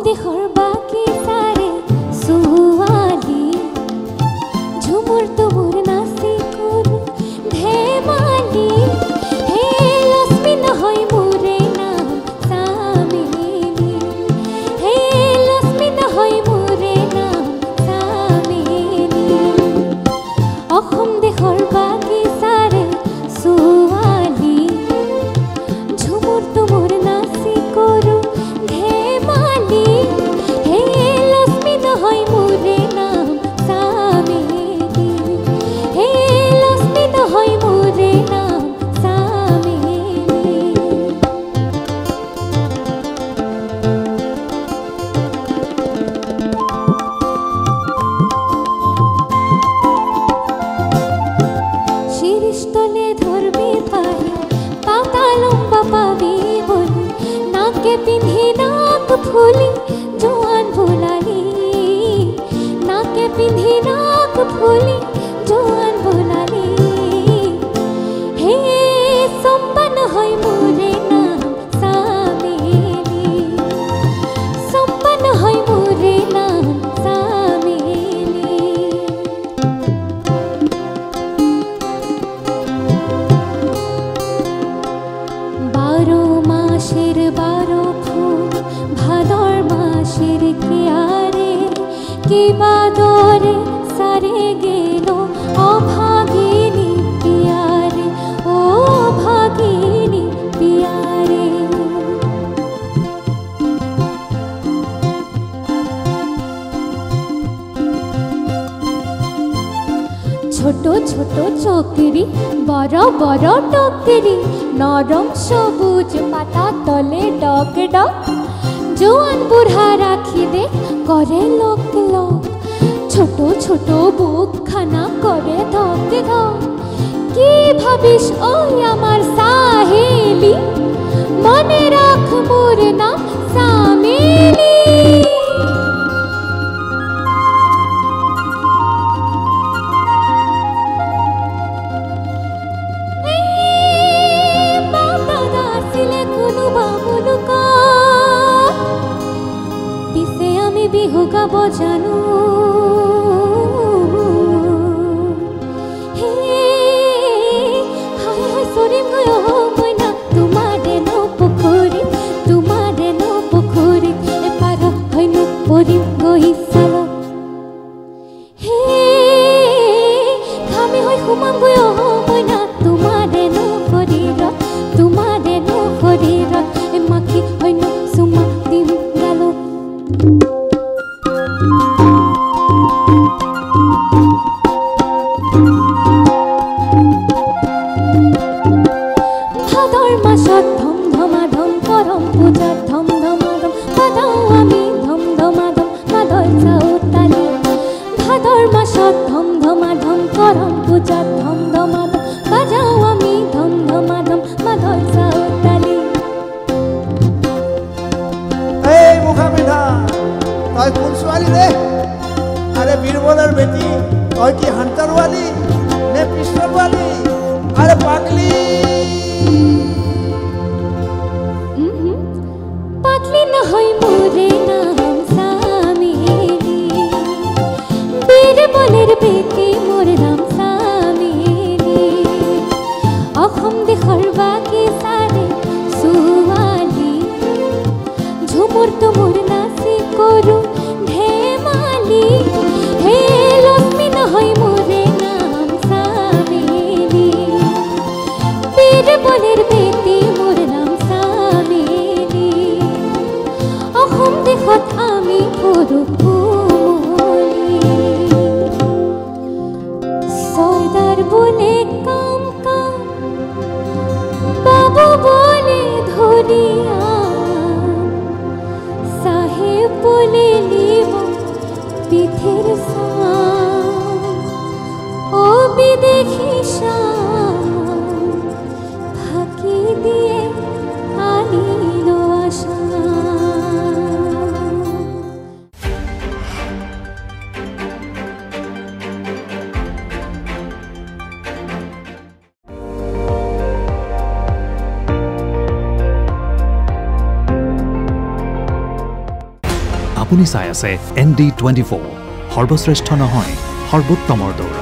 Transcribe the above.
দেশৰ বাকী চাৰে ছোৱালী ঝুমুৰ তুমুৰ নাচি কৰো ধেমালি হে লক্ষ্মী নহয় মোৰে নাম চামেলি হে লক্ষ্মী নহয় মোৰে নাম চামেলি অসম দেশৰ বাকী চাৰে ছোৱালী ঝুমুৰ তুমুৰ নাচি কৰো ধেমালি হে লক্ষ্মী নহয় মোৰে নাম চামেলি হে লক্ষ্মী নহয় মোৰে নাম চামেলি শিরিষ্টলে ধরবে পাই পাতা লম্বা পাবি বলি নাকে পিন্ধি নাক ফুলি জোয়ান ভোলালি নাকে পিন্ধি নাক ফুলি জোয়ান ভোলালি হে সম্পন্ন হয় মোরে নাম চামেলি সম্পন্ন হয় মোরে নাম চামেলি বারো মাসের বারো ফুল ভাদর মাসের কেয়ারে কি বাদরে সারে গেল অভাগিনী পিয়ারে ও ভাগিনী পিয়ারে ছোট ছোট চকরি বড় বড় টকরি নরম সবুজ পাতা তলে ডক ডক জোয়ান বুড়া রাখি দে করে লোক লোক ছোট ছোট বুক খানা করে ধক ধক কি ভাবিস ওই আমার সাহেলি মনে রাখ মোর নাম চামেলি পিছে আমি বিহু গাব জানো হে হায় হায় সরিম গয় মইনা তোমারে নো পুখুরি এপার হইনু পরিম গই চাল হে খামি হয় সুমাম গয় মইনা তোমারে নো শরীরত মাখি হইনু সুমা দিম গালত ভাদৰ মাসত ধম ধমাধম কৰম পূজাত ধম ধমাধম বাজাও আমি ধম ধমাধম মাদল চাউতালি ভাদৰ মাসত ধম ধমাধম করম পূজাত ধম ধমাধম বাজাও আমি ধম ধমাধম মাদল চাউতালি মুখা পিন্ধা তই কোন ছোৱালী ৰে আরে বীরবলের বেটি তই কি হান্তারওয়ালি নে পিস্তলওয়ালি আরে পাগলি পাগলি নহয় মোরে নাম চামেলি বীরবলের বেটি মোর নাম চামেলি অসম দেশৰ বাকী চাৰে ছোৱালী ঝুমুৰ তুমুৰ নাচি কৰো ধেমালি হে লক্ষ্মী নহয় মোৰে নাম চামেলি বীৰবলেৰ বেটি মোৰ নাম চামেলি অসম দেশত আপুনি চাই আছে ND24 সৰ্বশ্ৰেষ্ঠ নহয় সৰ্বোত্তমৰ দৌৰ